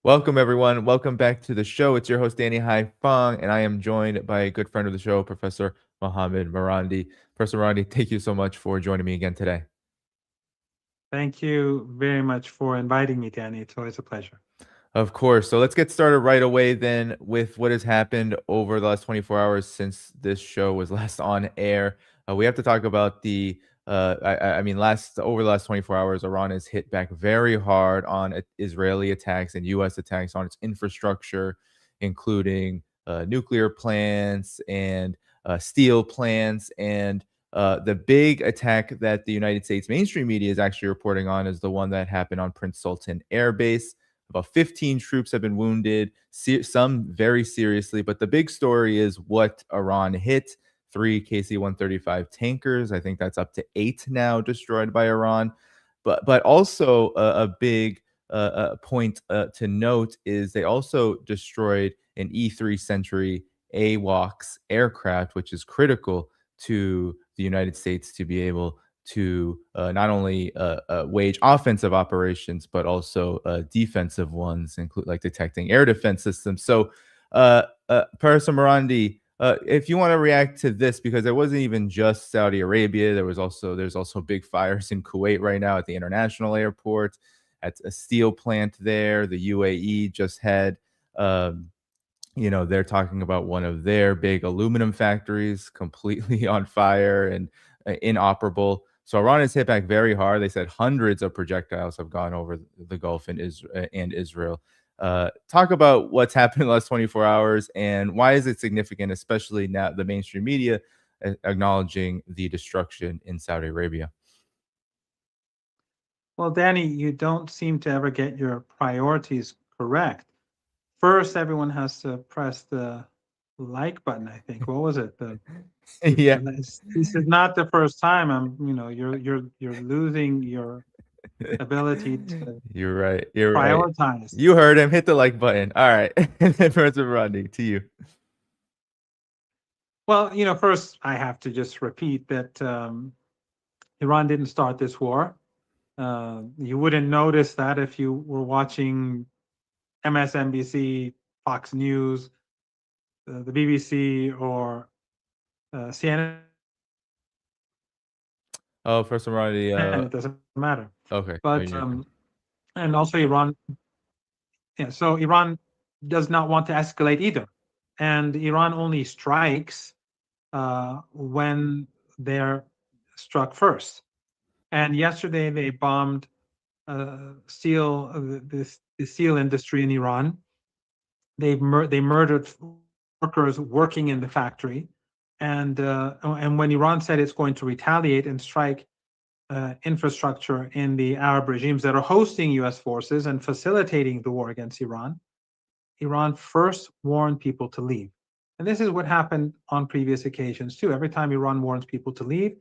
Welcome, everyone. Welcome back to the show. It's your host, Danny Hai Fong, and I am joined by a good friend of the show, Professor Mohammad Marandi. Professor Marandi, thank you so much for joining me again today. Thank you very much for inviting me, Danny. It's always a pleasure. Of course. So let's get started right away then with what has happened over the last 24 hours since this show was last on air. We have to talk about last over the last 24 hours, Iran has hit back very hard on Israeli attacks and U.S. attacks on its infrastructure, including nuclear plants and steel plants. And the big attack that the United States mainstream media is actually reporting on is the one that happened on Prince Sultan Air Base. About 15 troops have been wounded, some very seriously. But the big story is what Iran hit: three KC-135 tankers. I think that's up to 8 now destroyed by Iran. But also a big point to note is they also destroyed an E-3 Century AWACS aircraft, which is critical to the United States to be able to not only wage offensive operations but also defensive ones, include like detecting air defense systems. So, Professor Marandi, if you want to react to this, because it wasn't even just Saudi Arabia, there's also big fires in Kuwait right now at the international airport, at a steel plant there. The UAE just had. They're talking about one of their big aluminum factories completely on fire and inoperable. So Iran has hit back very hard. They said hundreds of projectiles have gone over the Gulf and Israel. Talk about what's happened in the last 24 hours and why is it significant, especially now the mainstream media acknowledging the destruction in Saudi Arabia. Well, Danny, you don't seem to ever get your priorities correct. First, everyone has to press the like button, I think. What was it? Yeah, This is not the first time you're losing your ability to you're right. You're right. prioritize. You heard him. Hit the like button. All right. And then Professor Marandi, to you. Well, first I have to just repeat that Iran didn't start this war. You wouldn't notice that if you were watching MSNBC, Fox News, the BBC, or CNN. It doesn't matter. Oh, Professor Marandi. But Okay. Oh, you're good. and also Iran. Yeah, so Iran does not want to escalate either, and Iran only strikes when they're struck first. And yesterday they bombed the steel industry in Iran. They murdered workers working in the factory, and when Iran said it's going to retaliate and strike infrastructure in the Arab regimes that are hosting U.S. forces and facilitating the war against Iran, Iran first warned people to leave. And this is what happened on previous occasions too. Every time Iran warns people to leave,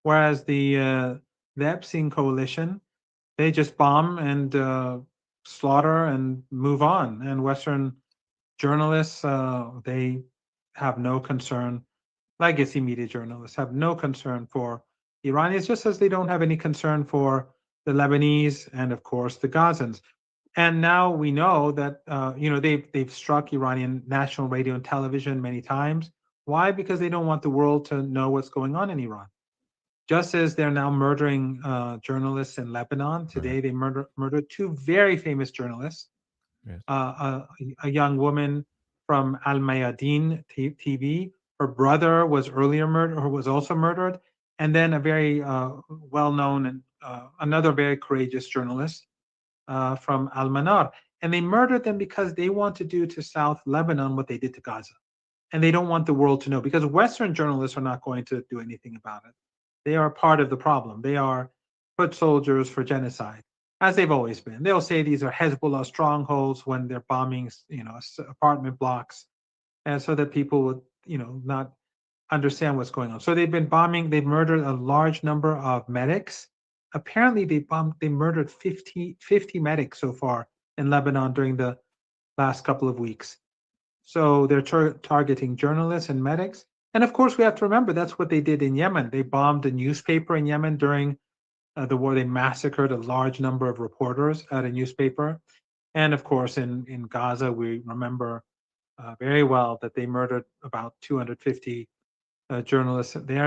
whereas the Epstein coalition, they just bomb and slaughter and move on. And Western journalists, they have no concern. Legacy media journalists have no concern for Iranians, just as they don't have any concern for the Lebanese and, of course, the Gazans. And now we know that they've struck Iranian national radio and television many times. Why? Because they don't want the world to know what's going on in Iran. Just as they're now murdering journalists in Lebanon, Right. today they murdered two very famous journalists, Yes. a young woman from Al Mayadeen TV. Her brother was earlier murdered, or was also murdered, and then a very well-known and another very courageous journalist from Al Manar. And they murdered them because they want to do to South Lebanon what they did to Gaza. And they don't want the world to know because Western journalists are not going to do anything about it. They are part of the problem. They are foot soldiers for genocide, as they've always been. They'll say these are Hezbollah strongholds when they're bombing, apartment blocks, and so that people would, not understand what's going on. So they've been bombing. They've murdered a large number of medics. Apparently, they murdered 50 medics so far in Lebanon during the last couple of weeks. So they're targeting journalists and medics. And of course, we have to remember that's what they did in Yemen. They bombed a newspaper in Yemen during the war. They massacred a large number of reporters at a newspaper. And of course, in Gaza, we remember very well that they murdered about 250 journalists there,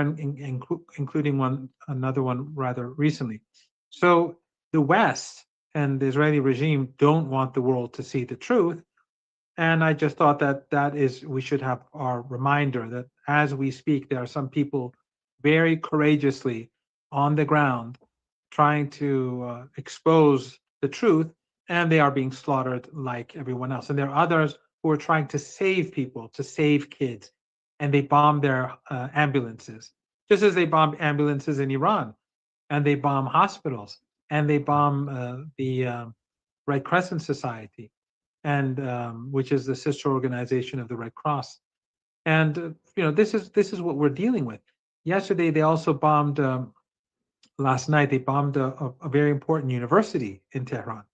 including another one rather recently. So the West and the Israeli regime don't want the world to see the truth. And I just thought that we should have our reminder that as we speak, there are some people very courageously on the ground trying to expose the truth, and they are being slaughtered like everyone else. And there are others who are trying to save people, to save kids, and they bomb their ambulances, just as they bomb ambulances in Iran, and they bomb hospitals, and they bomb the Red Crescent Society, and which is the sister organization of the Red Cross. And this is what we're dealing with. Yesterday, they also bombed. Last night, they bombed a very important university in Tehran,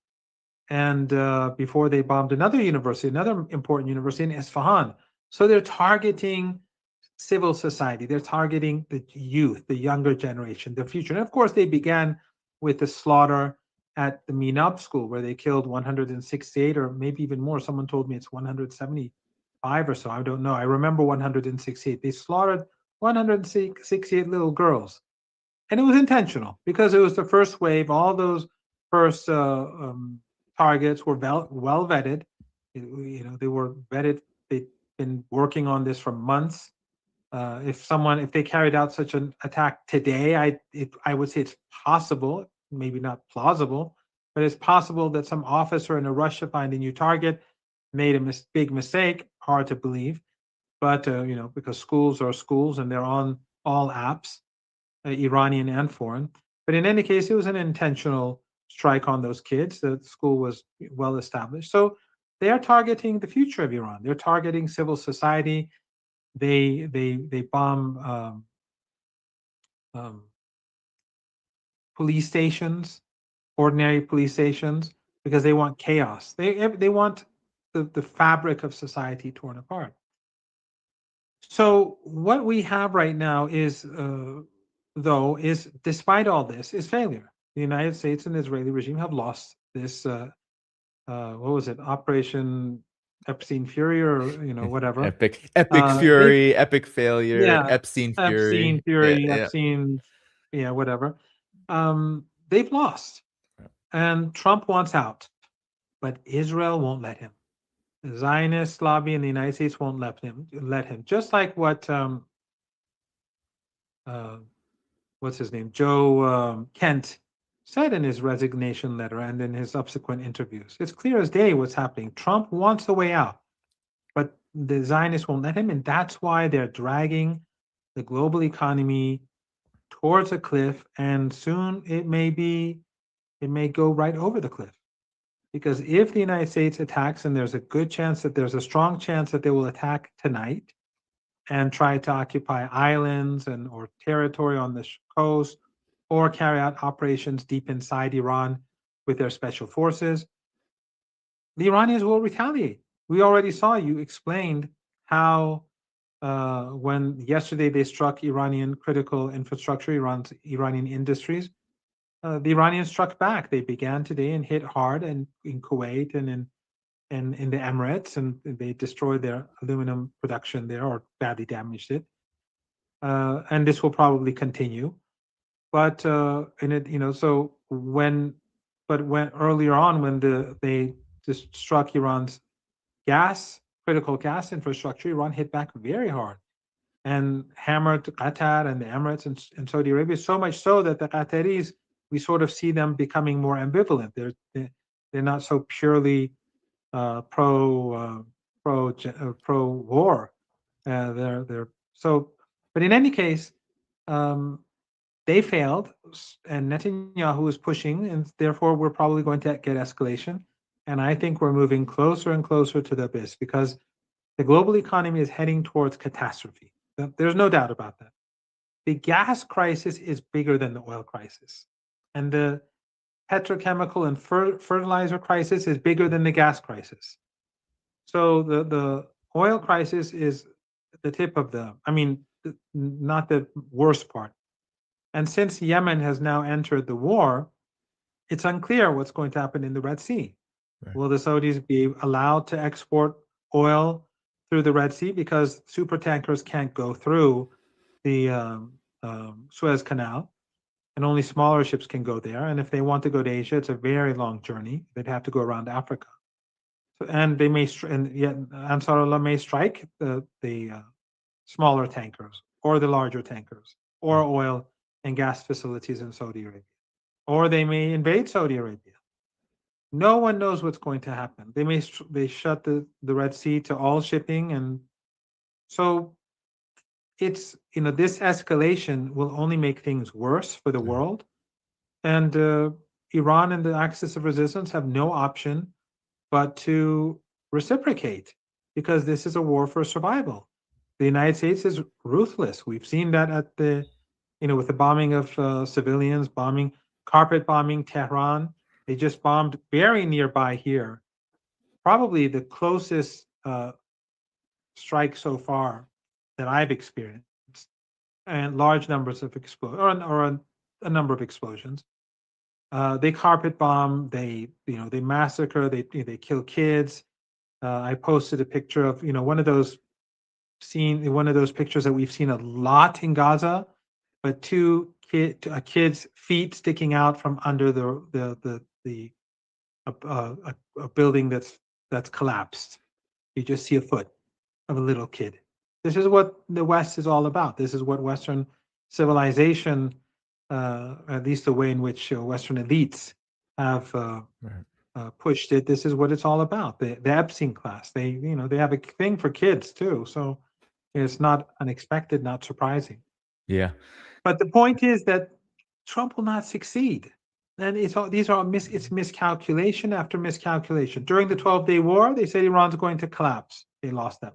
and before they bombed another university, another important university in Isfahan. So they're targeting civil society. They're targeting the youth, the younger generation, the future. And of course, they began with the slaughter at the Minab school, where they killed 168, or maybe even more. Someone told me it's 175 or so. I don't know. I remember 168. They slaughtered 168 little girls. And it was intentional because it was the first wave. All those first targets were well vetted. They were vetted. They've been working on this for months. If they carried out such an attack today, I would say it's possible, maybe not plausible, but it's possible that some officer in a rush to find a new target made a big mistake. Hard to believe, but because schools are schools and they're on all apps, Iranian and foreign. But in any case, it was an intentional strike on those kids. The school was well established, so they are targeting the future of Iran. They're targeting civil society. They bomb um, police stations, ordinary police stations, because they want chaos. They want the fabric of society torn apart. So what we have right now is, though, is despite all this, is failure. The United States and the Israeli regime have lost this. What was it? Operation Epstein Fury, or whatever. Epic They fury, epic failure, Yeah, Epstein Epstein fury. Yeah, Fury, yeah. Epstein, yeah, whatever. They've lost, and Trump wants out, but Israel won't let him. The Zionist lobby in the United States won't let him. Just like what uh, what's his name, Joe Kent said in his resignation letter and in his subsequent interviews. It's clear as day what's happening. Trump wants the way out, but the Zionists won't let him, and that's why they're dragging the global economy towards a cliff, and soon it may go right over the cliff. Because if the United States attacks, and there's a strong chance that they will attack tonight and try to occupy islands or territory on the coast, or carry out operations deep inside Iran with their special forces, the Iranians will retaliate. We already saw, you explained how when yesterday they struck Iranian critical infrastructure, Iranian industries, the Iranians struck back. They began today and hit hard, and in Kuwait and in the Emirates, and they destroyed their aluminum production there, or badly damaged it. And this will probably continue. But in it, so when earlier on, when they just struck Iran's critical gas infrastructure, Iran hit back very hard and hammered Qatar and the Emirates and Saudi Arabia, so much so that the Qataris, we sort of see them becoming more ambivalent. They're not so purely pro war. They're so, but in any case, um, they failed, and Netanyahu is pushing, and therefore we're probably going to get escalation. And I think we're moving closer and closer to the abyss, because the global economy is heading towards catastrophe. There's no doubt about that. The gas crisis is bigger than the oil crisis, and the petrochemical and fertilizer crisis is bigger than the gas crisis. So the oil crisis is the tip of not the worst part. And since Yemen has now entered the war, it's unclear what's going to happen in the Red Sea. Right. Will the Saudis be allowed to export oil through the Red Sea because super tankers can't go through the Suez Canal, and only smaller ships can go there. And if they want to go to Asia, it's a very long journey. They'd have to go around Africa. So, and they may, and yet Ansarullah may strike the smaller tankers or the larger tankers or Right. oil and gas facilities in Saudi Arabia, or they may invade Saudi Arabia. No one knows what's going to happen. They shut the Red Sea to all shipping, and so it's, this escalation will only make things worse for the Right. world. And Iran and the axis of resistance have no option but to reciprocate, because this is a war for survival. The United States is ruthless. We've seen that at with the bombing of civilians, carpet bombing Tehran. They just bombed very nearby here, probably the closest strike so far that I've experienced, and large numbers of a number of explosions. They carpet bomb. They massacre. They kill kids. I posted a picture of one of those pictures that we've seen a lot in Gaza, but a kid's feet sticking out from under the a building that's collapsed. You just see a foot of a little kid. This is what the West is all about. This is what Western civilization, at least the way in which Western elites have Right. pushed it. This is what it's all about. The Epstein class. They have a thing for kids too. So it's not unexpected, not surprising. Yeah. But the point is that Trump will not succeed. And it's miscalculation after miscalculation. During the 12-day war, they said Iran's going to collapse. They lost that.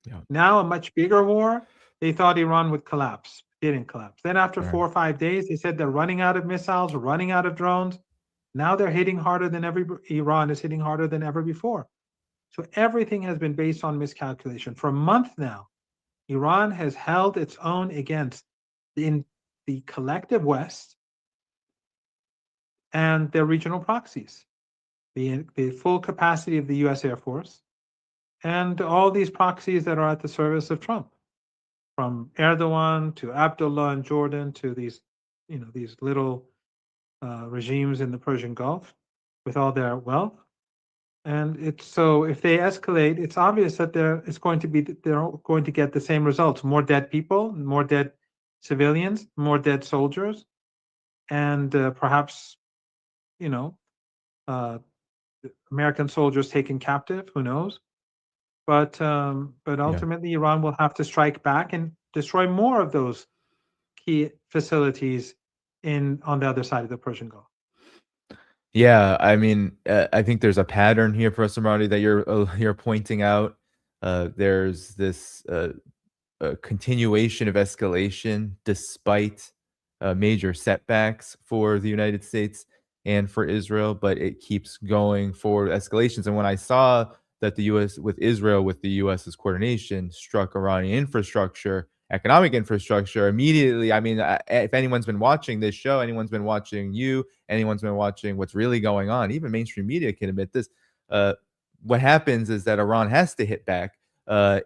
Yeah. Now a much bigger war, they thought Iran would collapse. Didn't collapse. Then after Right. 4 or 5 days, they said they're running out of missiles, running out of drones. Now they're hitting harder than Iran is hitting harder than ever before. So everything has been based on miscalculation. For a month now, Iran has held its own against the collective West and their regional proxies, the full capacity of the US Air Force, and all these proxies that are at the service of Trump, from Erdogan to Abdullah in Jordan to these little regimes in the Persian Gulf with all their wealth. And it's so if they escalate, it's obvious that they're going to get the same results: more dead people, more dead civilians, more dead soldiers, and perhaps uh, American soldiers taken captive. Who knows? But Yeah. ultimately, Iran will have to strike back and destroy more of those key facilities on the other side of the Persian Gulf. Yeah, I mean, I think there's a pattern here, Professor Marandi, that you're pointing out. There's this continuation of escalation despite major setbacks for the United States and for Israel, but it keeps going forward escalations. And when I saw that the U.S. with Israel, with the U.S.'s coordination, struck Iranian infrastructure, economic infrastructure, immediately, I mean, if anyone's been watching this show, anyone's been watching you, anyone's been watching what's really going on, even mainstream media can admit this. What happens is that Iran has to hit back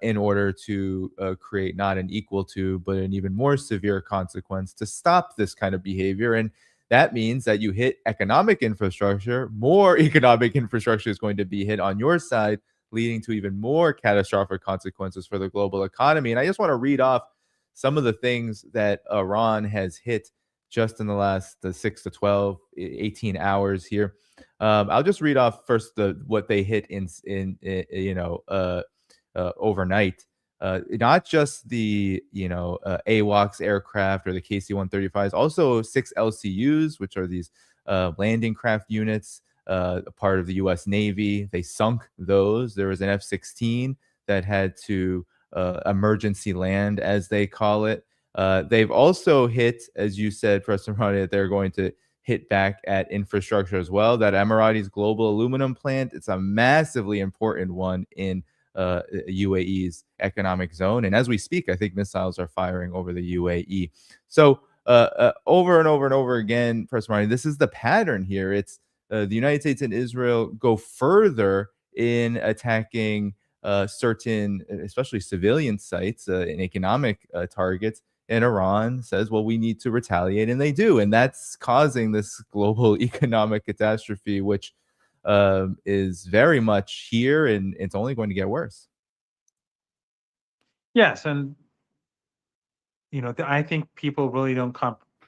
in order to create not an equal to, but an even more severe consequence to stop this kind of behavior. And that means that you hit economic infrastructure, more economic infrastructure is going to be hit on your side, leading to even more catastrophic consequences for the global economy. And I just want to read off some of the things that Iran has hit just in the last 6 to 12, 18 hours here. I'll just read off first what they hit in overnight. Not just the AWACS aircraft or the KC-135s, also 6 LCUs, which are these landing craft units, a part of the U.S. Navy. They sunk those. There was an F-16 that had to emergency land, as they call it. They've also hit, as you said, Professor Marandi, that they're going to hit back at infrastructure as well. That Emirati's global aluminum plant, it's a massively important one in UAE's economic zone. And as we speak, I think missiles are firing over the UAE. So over and over and over again, Professor Martin, this is the pattern here. It's the United States and Israel go further in attacking certain, especially civilian sites and economic targets. And Iran says, well, we need to retaliate, and they do. And that's causing this global economic catastrophe, which is very much here, and it's only going to get worse. Yes, and I think people really don't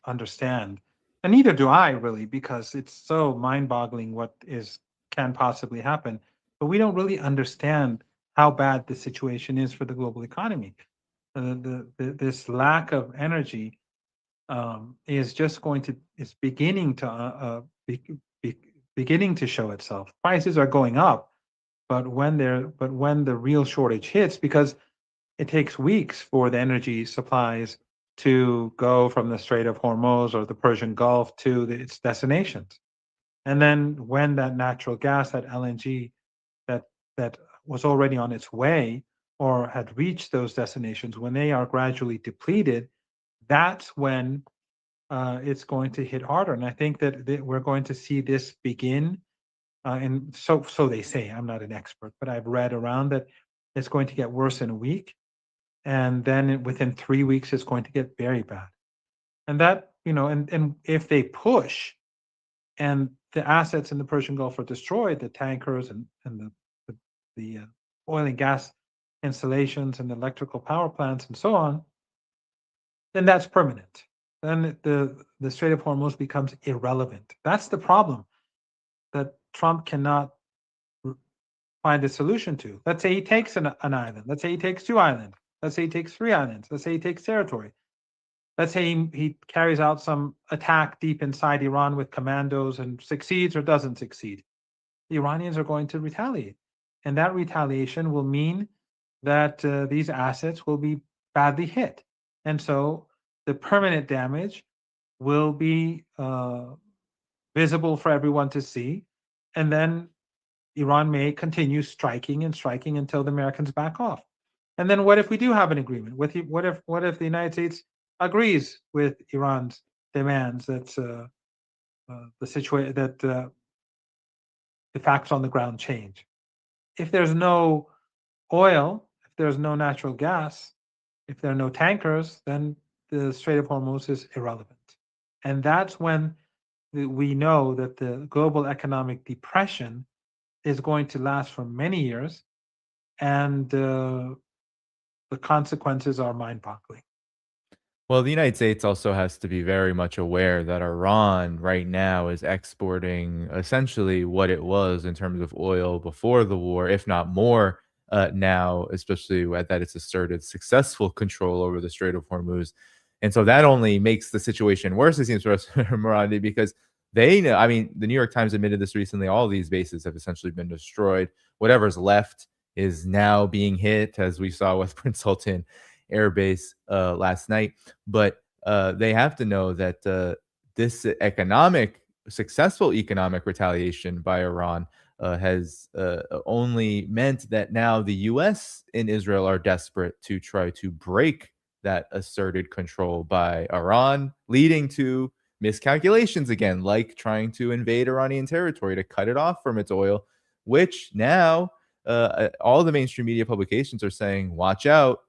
understand, and neither do I really, because it's so mind-boggling what is can possibly happen. But we don't really understand how bad the situation is for the global economy. This lack of energy is just going to is beginning to be, beginning to show itself. Prices are going up, but when the real shortage hits, because it takes weeks for the energy supplies to go from the Strait of Hormuz or the Persian Gulf to its destinations. And then when that natural gas, that LNG, that that was already on its way or had reached those destinations, when they are gradually depleted, that's when it's going to hit harder. And I think that we're going to see this begin. And so they say. I'm not an expert, but I've read around that it's going to get worse in a week, and then within 3 weeks it's going to get very bad. And that and if they push and the assets in the Persian Gulf are destroyed, the tankers and the oil and gas installations and electrical power plants and so on, then that's permanent. Then the Strait of Hormuz becomes irrelevant. That's the problem that Trump cannot find a solution to. Let's say he takes an island. Let's say he takes two islands. Let's say he takes three islands. Let's say he takes territory. Let's say he carries out some attack deep inside Iran with commandos and succeeds or doesn't succeed. The Iranians are going to retaliate. And that retaliation will mean that these assets will be badly hit. And so the permanent damage will be visible for everyone to see. And then Iran may continue striking and striking until the Americans back off. And then what if we do have an agreement? What if the United States agrees with Iran's demands that the situation that the facts on the ground change? If there's no oil, if there's no natural gas, if there are no tankers, then the Strait of Hormuz is irrelevant. And that's when we know that the global economic depression is going to last for many years, and the consequences are mind-boggling. Well, the United States also has to be very much aware that Iran right now is exporting essentially what it was in terms of oil before the war, if not more now, especially that it's asserted successful control over the Strait of Hormuz. And so that only makes the situation worse, it seems for us, Marandi, because they know, I mean, the New York Times admitted this recently, all these bases have essentially been destroyed. Whatever's left is now being hit, as we saw with Prince Sultan Air Base last night. But they have to know that this successful economic retaliation by Iran has only meant that now the U.S. and Israel are desperate to try to break that asserted control by Iran, leading to miscalculations again, like trying to invade Iranian territory to cut it off from its oil, which now all the mainstream media publications are saying, watch out,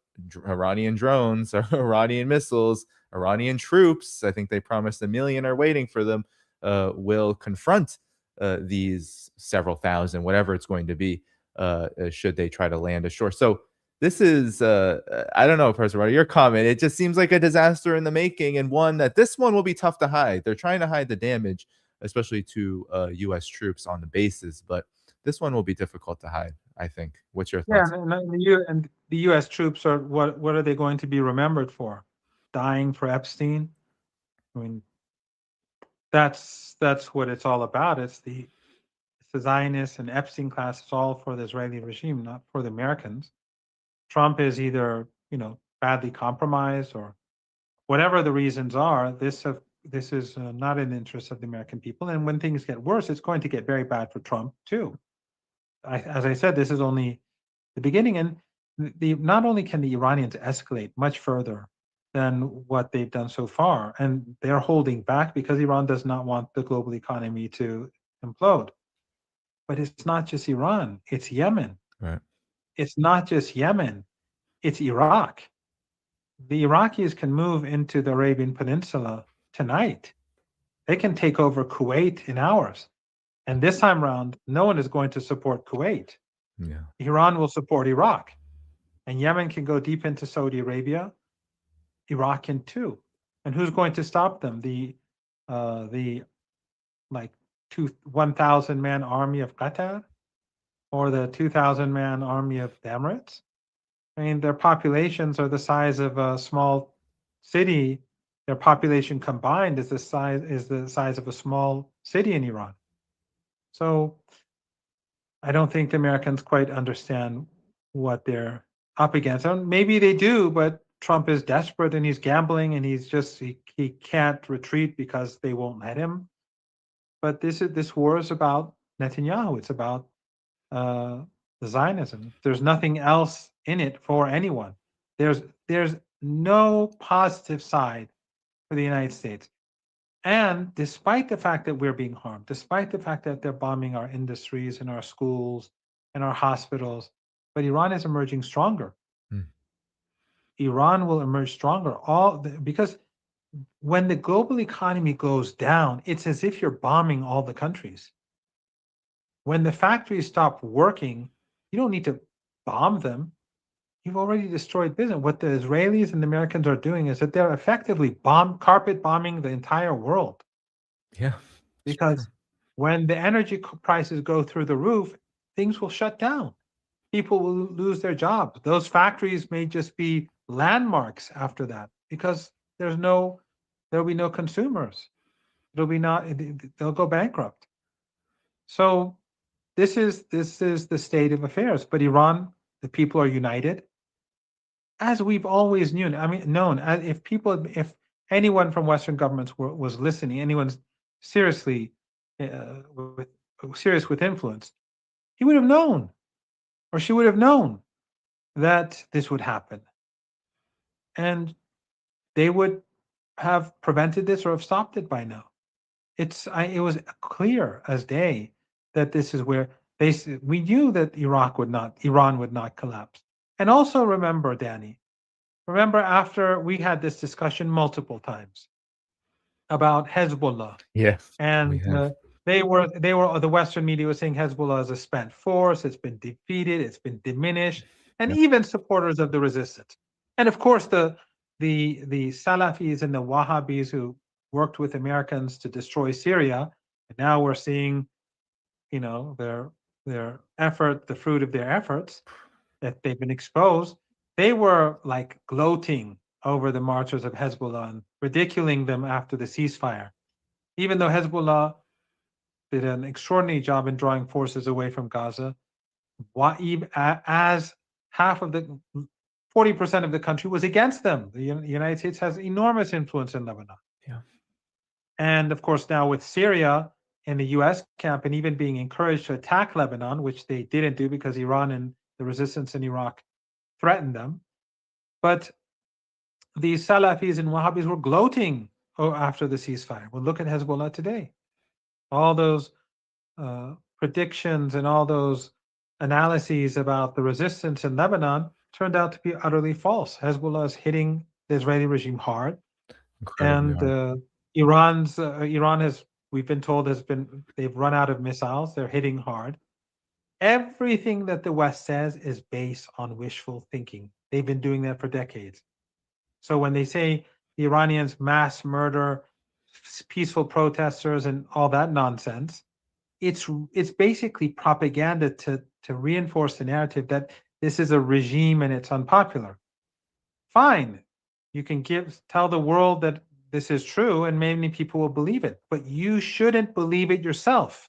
Iranian drones, Iranian missiles, Iranian troops. I think they promised 1 million are waiting for them. Will confront these several thousand, whatever it's going to be, should they try to land ashore. So this is, I don't know, Professor Marty, your comment. It just seems like a disaster in the making, and one that this one will be tough to hide. They're trying to hide the damage, especially to U.S. troops on the bases, but this one will be difficult to hide, I think. What's your Yeah, thoughts? and the U.S. troops are what are they going to be remembered for? Dying for Epstein? I mean, that's what it's all about. It's the Zionist and Epstein class. It's all for the Israeli regime, not for the Americans. Trump is either badly compromised or whatever the reasons are. This is not in the interest of the American people. And when things get worse, it's going to get very bad for Trump too. As I said, this is only the beginning, and not only can the Iranians escalate much further than what they've done so far, and they're holding back because Iran does not want the global economy to implode. But it's not just Iran, it's Yemen. Right. It's not just Yemen, it's Iraq. The Iraqis can move into the Arabian Peninsula tonight. They can take over Kuwait in hours. And this time around, no one is going to support Kuwait. Yeah. Iran will support Iraq. And Yemen can go deep into Saudi Arabia. Iraq can too. And who's going to stop them? The like 1,000 man army of Qatar or the 2,000 man army of the Emirates? I mean, their populations are the size of a small city. Their population combined is the size of a small city in Iran. So I don't think the Americans quite understand what they're up against. And maybe they do, but Trump is desperate and he's gambling and he can't retreat because they won't let him. But this war is about Netanyahu. It's about uh, Zionism. There's nothing else in it for anyone. There's no positive side for the United States. And despite the fact that we're being harmed, despite the fact that they're bombing our industries and our schools and our hospitals, but Iran is emerging stronger. Mm. Iran will emerge stronger. Because when the global economy goes down, it's as if you're bombing all the countries. When the factories stop working, you don't need to bomb them. You've already destroyed business. What the Israelis and the Americans are doing is that they're effectively carpet bombing the entire world. Yeah. Because when the energy prices go through the roof, things will shut down. People will lose their jobs. Those factories may just be landmarks after that because there'll be no consumers. They'll go bankrupt. So this is the state of affairs. But Iran, the people are united, as we've always known. I mean, if anyone from Western governments was listening, anyone's seriously with serious with influence, he would have known, or she would have known that this would happen, and they would have prevented this or have stopped it by now. It was clear as day that this is where we knew that Iran would not collapse. And also remember, Danny, after we had this discussion multiple times about Hezbollah, Yeah. We and have. the Western media was saying Hezbollah is a spent force, it's been defeated, it's been diminished, and Yeah. even supporters of the resistance, and of course the Salafis and the Wahhabis who worked with Americans to destroy Syria, and now we're seeing, their effort, the fruit of their efforts, that they've been exposed. They were like gloating over the marchers of Hezbollah and ridiculing them after the ceasefire, even though Hezbollah did an extraordinary job in drawing forces away from Gaza. As half of the 40% of the country was against them. The United States has enormous influence in Lebanon. Yeah. And of course, now with Syria in the US camp and even being encouraged to attack Lebanon, which they didn't do because Iran and the resistance in Iraq threatened them. But the Salafis and Wahhabis were gloating after the ceasefire. Well, look at Hezbollah today. All those predictions and all those analyses about the resistance in Lebanon turned out to be utterly false. Hezbollah is hitting the Israeli regime hard, Incredibly and hard. Iran has, we've been told, they've run out of missiles. They're hitting hard. Everything that the West says is based on wishful thinking. They've been doing that for decades. So when they say the Iranians mass murder peaceful protesters and all that nonsense, it's basically propaganda to reinforce the narrative that this is a regime and it's unpopular. Fine, you can tell the world that this is true and many people will believe it, but you shouldn't believe it yourself,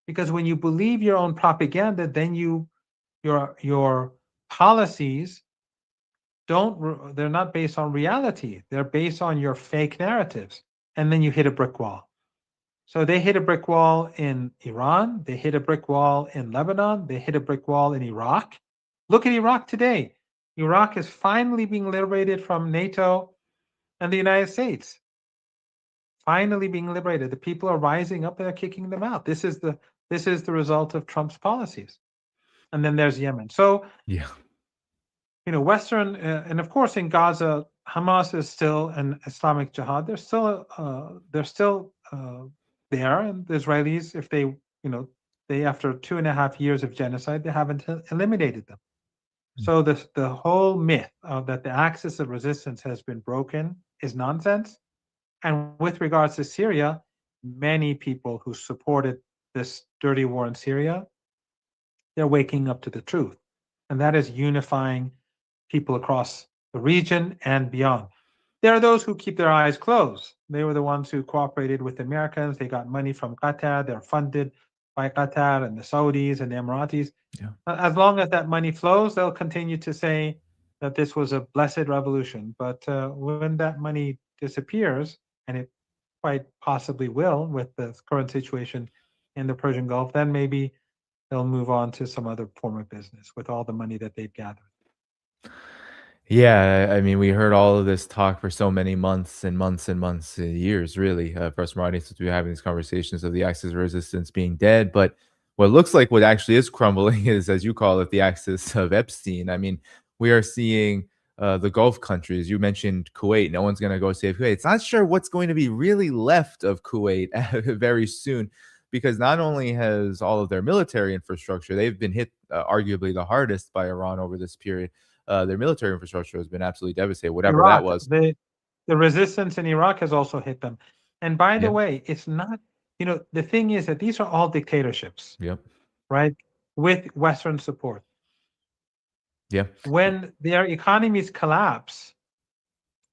because when you believe your own propaganda, then your policies they're not based on reality. They're based on your fake narratives, and then you hit a brick wall. So they hit a brick wall in Iran, they hit a brick wall in Lebanon, they hit a brick wall in Iraq. Look at Iraq today. Iraq is finally being liberated from NATO and the United States. finally being liberated. The people are rising up and they're kicking them out. This is the result of Trump's policies. And then there's Yemen. So Yeah. Western, and of course in Gaza, Hamas is still an Islamic Jihad. They're still there, and the Israelis, if they after 2.5 years of genocide, they haven't eliminated them. Mm. So the whole myth of that the axis of resistance has been broken is nonsense. And with regards to Syria, many people who supported this dirty war in Syria, they're waking up to the truth. And that is unifying people across the region and beyond. There are those who keep their eyes closed. They were the ones who cooperated with the Americans. They got money from Qatar. They're funded by Qatar and the Saudis and the Emiratis. Yeah. As long as that money flows, they'll continue to say that this was a blessed revolution. But when that money disappears, and it quite possibly will with the current situation in the Persian Gulf, then maybe they'll move on to some other form of business with all the money that they've gathered. Yeah, I mean, we heard all of this talk for so many months and months and months, years, really, for us Marandi, since we've been having these conversations of the axis of resistance being dead. But what looks like what actually is crumbling is, as you call it, the axis of Epstein. I mean, we are seeing the Gulf countries. You mentioned Kuwait. No one's going to go save Kuwait. It's not sure what's going to be really left of Kuwait very soon, because not only has all of their military infrastructure, they've been hit arguably the hardest by Iran over this period. Their military infrastructure has been absolutely devastated, whatever that Iraq, was. the resistance in Iraq has also hit them. And by the Yeah, way, it's not, the thing is that these are all dictatorships, yep, right? With Western support. yeah, When their economies collapse,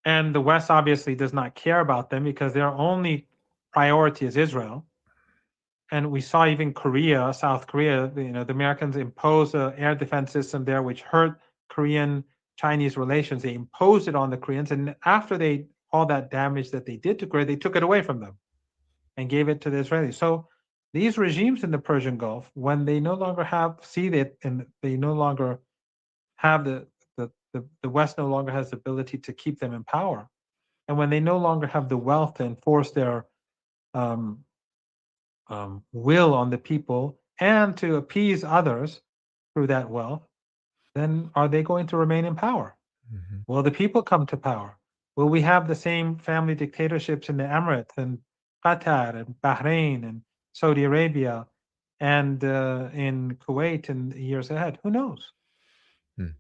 and the West obviously does not care about them because their only priority is Israel. And we saw even Korea, South Korea, the Americans imposed an air defense system there, which hurt Korean Chinese relations. They imposed it on the Koreans. And after all that damage that they did to Korea, they took it away from them and gave it to the Israelis. So these regimes in the Persian Gulf, when they no longer see that, and they no longer have the West no longer has the ability to keep them in power, and when they no longer have the wealth to enforce their um, will on the people and to appease others through that wealth, then are they going to remain in power? mhm. Will the people come to power? Will we have the same family dictatorships in the Emirates and Qatar and Bahrain and Saudi Arabia and in Kuwait in the years ahead? Who knows? Hmm.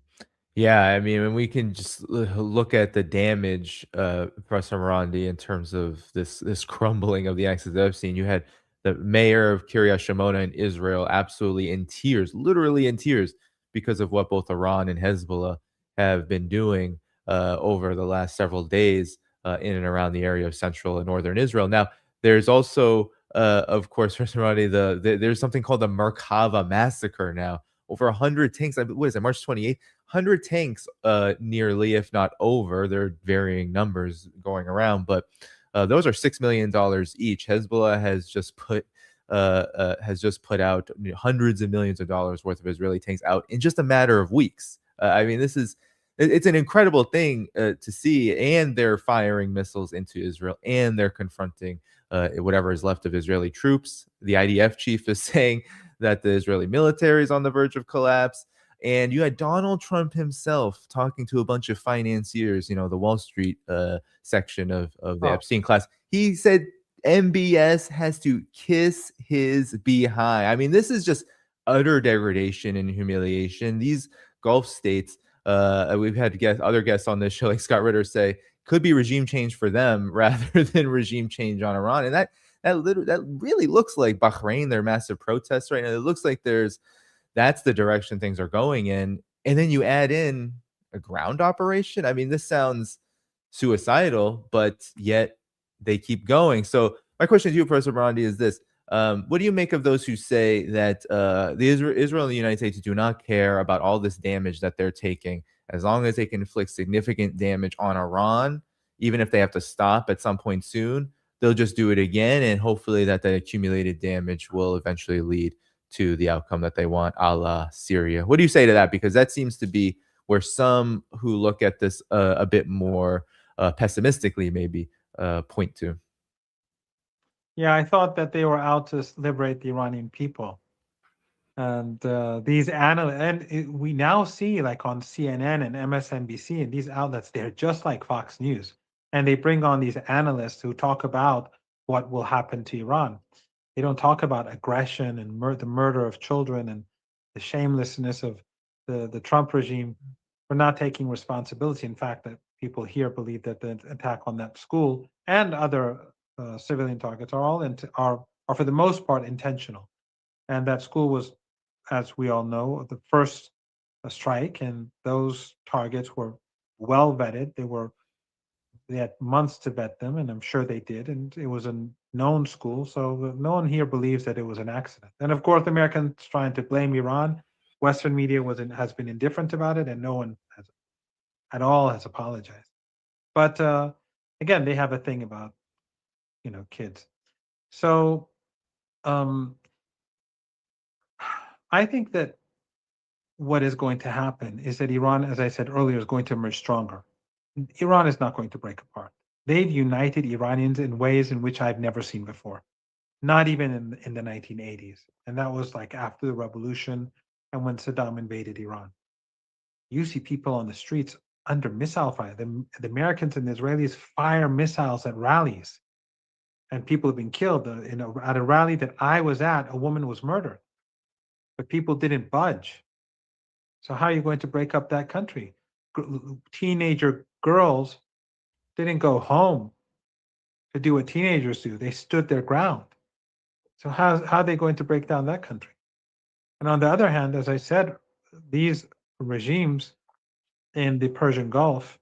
Yeah, I mean, when we can just look at the damage, Professor Marandi, in terms of this crumbling of the axis that I've seen. You had the mayor of Kiryat Shimona in Israel absolutely in tears, literally in tears, because of what both Iran and Hezbollah have been doing over the last several days in and around the area of central and northern Israel. Now, there's also, of course, Professor Marandi, there's something called the Merkava massacre now. Over 100 tanks, what is it, March 28th? 100 tanks, nearly, if not over. There are varying numbers going around, but those are $6 million each. Hezbollah has just put out hundreds of millions of dollars worth of Israeli tanks out in just a matter of weeks. I mean, it's an incredible thing to see, and they're firing missiles into Israel, and they're confronting whatever is left of Israeli troops. The IDF chief is saying that the Israeli military is on the verge of collapse. And you had Donald Trump himself talking to a bunch of financiers, the Wall Street section of the Oh, Epstein class. He said MBS has to kiss his behind. I mean, this is just utter degradation and humiliation. These Gulf states, we've had other guests on this show, like Scott Ritter, say could be regime change for them rather than regime change on Iran. And that really looks like Bahrain, their massive protests right now. It looks like that's the direction things are going in. And then you add in a ground operation. I mean, this sounds suicidal, but yet they keep going. So my question to you, Professor Marandi, is this. What do you make of those who say that Israel and the United States do not care about all this damage that they're taking, as long as they can inflict significant damage on Iran, even if they have to stop at some point soon, they'll just do it again, and hopefully that the accumulated damage will eventually lead to the outcome that they want, a la Syria. What do you say to that? Because that seems to be where some who look at this a bit more pessimistically maybe point to. Yeah, I thought that they were out to liberate the Iranian people. And these analysts, and we now see like on CNN and MSNBC and these outlets, they're just like Fox News. And they bring on these analysts who talk about what will happen to Iran. They don't talk about aggression and the murder of children and the shamelessness of the Trump regime for not taking responsibility. In fact, that people here believe that the attack on that school and other civilian targets are all are for the most part intentional. And that school was, as we all know, the first strike, and those targets were well vetted. They had months to vet them, and I'm sure they did. And it was a known school, so no one here believes that it was an accident. And of course, Americans trying to blame Iran. Western media has been indifferent about it, and no one has at all has apologized. But again, they have a thing about kids. So um, I think that what is going to happen is that Iran, as I said earlier, is going to emerge stronger. Iran is not going to break apart. They've united Iranians in ways in which I've never seen before, not even in the 1980s. And that was like after the revolution and when Saddam invaded Iran. You see people on the streets under missile fire. The Americans and the Israelis fire missiles at rallies, and people have been killed. At a rally that I was at, a woman was murdered, but people didn't budge. So how are you going to break up that country? Teenager girls didn't go home to do what teenagers do. They stood their ground. So how are they going to break down that country? And on the other hand, as I said, these regimes in the Persian Gulf,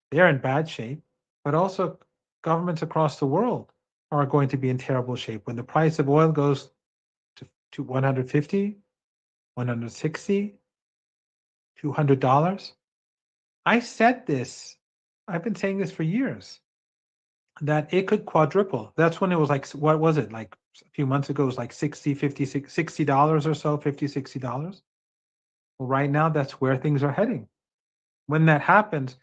they're in bad shape, but also governments across the world are going to be in terrible shape. When the price of oil goes to 150, 160, $200, I said this, I've been saying this for years, that it could quadruple. That's when it was like, what was it? Like a few months ago, it was like 60, 50, $60 or so, $50, $60. Well, right now, that's where things are heading. When that happens,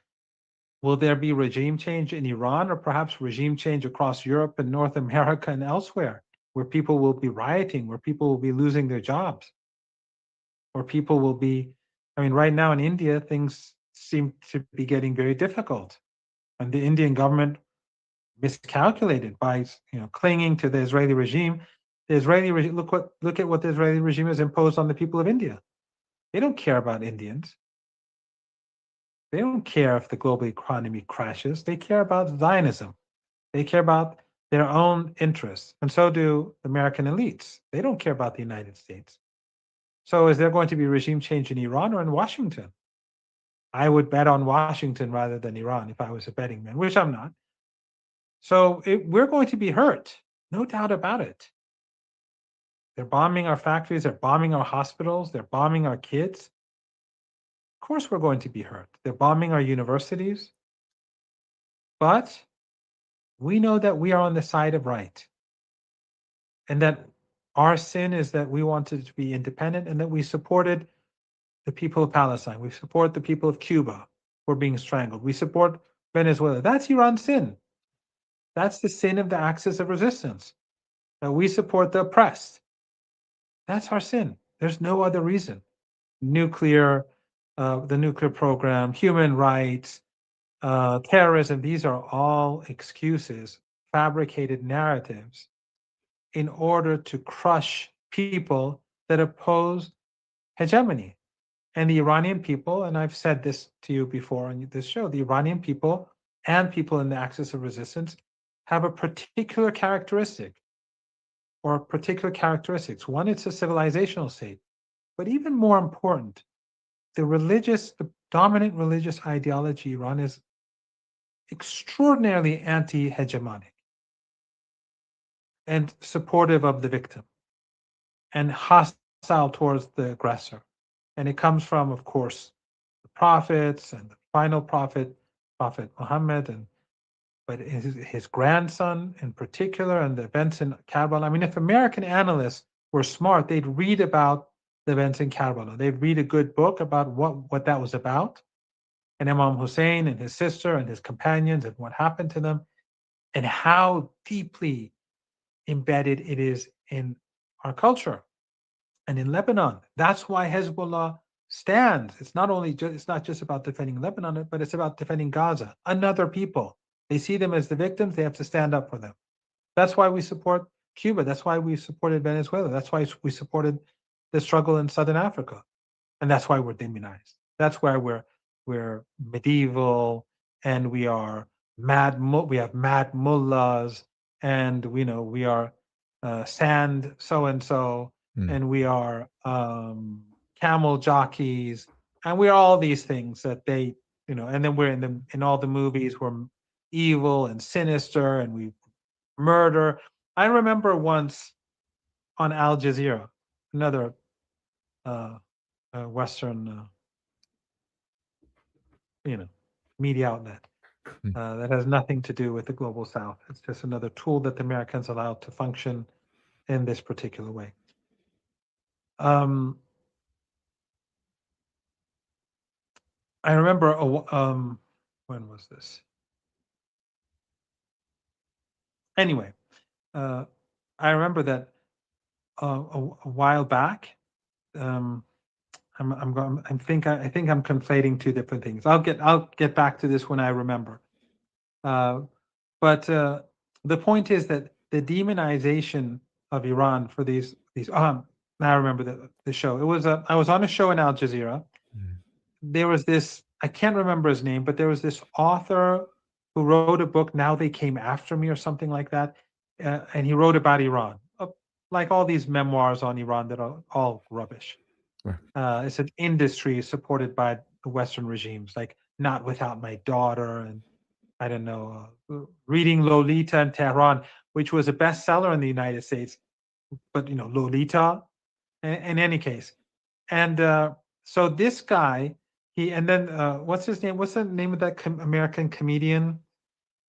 will there be regime change in Iran or perhaps regime change across Europe and North America and elsewhere, where people will be rioting, where people will be losing their jobs, where people will be, I mean, right now in India, things seem to be getting very difficult. And the Indian government miscalculated by clinging to the Israeli regime. The Israeli regime, look at what the Israeli regime has imposed on the people of India. They don't care about Indians. They don't care if the global economy crashes. They care about Zionism. They care about their own interests, and so do American elites. They don't care about the United States. So, is there going to be regime change in Iran or in Washington? I would bet on Washington rather than Iran if I was a betting man, which I'm not. So, we're going to be hurt, no doubt about it. They're bombing our factories, they're bombing our hospitals, they're bombing our kids. Of course, we're going to be hurt. They're bombing our universities. But we know that we are on the side of right, and that our sin is that we wanted to be independent and that we supported the people of Palestine. We support the people of Cuba who are being strangled. We support Venezuela. That's Iran's sin. That's the sin of the axis of resistance. That we support the oppressed. That's our sin. There's no other reason. Nuclear, the nuclear program, human rights, terrorism, these are all excuses, fabricated narratives in order to crush people that oppose hegemony. And the Iranian people, and I've said this to you before on this show, the Iranian people and people in the axis of resistance have a particular characteristic or particular characteristics. One, it's a civilizational state, but even more important, the dominant religious ideology in Iran is extraordinarily anti-hegemonic and supportive of the victim and hostile towards the aggressor. And it comes from, of course, the prophets and the final prophet, Prophet Mohammad, but his grandson in particular, and the events in Karbala. I mean, if American analysts were smart, they'd read about the events in Karbala. They'd read a good book about what that was about, and Imam Hussein and his sister and his companions and what happened to them, and how deeply embedded it is in our culture. And in Lebanon, that's why Hezbollah stands. It's not just about defending Lebanon, but it's about defending Gaza, another people. They see them as the victims. They have to stand up for them. That's why we support Cuba. That's why we supported Venezuela. That's why we supported the struggle in Southern Africa, and that's why we're demonized. That's why we're medieval, and we are mad. We have mad mullahs, and we are sand so and so, Mm. and we are camel jockeys, and we are all these things that and then we're in all the movies we're evil and sinister, and we murder. I remember once on Al Jazeera, another uh, Western, you know, media outlet Mm. that has nothing to do with the global South. It's just another tool that the Americans allowed to function in this particular way. Um, I remember, when was this? Anyway, uh, I remember that a while back. Um, I'm going. I think I'm conflating two different things. I'll get back to this when I remember. Uh, but the point is that the demonization of Iran for these now I remember the show. It was I was on a show in Al Jazeera. Mm. There was this, I can't remember his name, but there was this author who wrote a book. Now They Came After Me or something like that, and he wrote about Iran, like all these memoirs on Iran that are all rubbish. Right. It's an industry supported by the Western regimes, like Not Without My Daughter, and I don't know, reading Lolita in Tehran, which was a bestseller in the United States, but Lolita. In any case, and so this guy, and then what's his name? What's the name of that American comedian?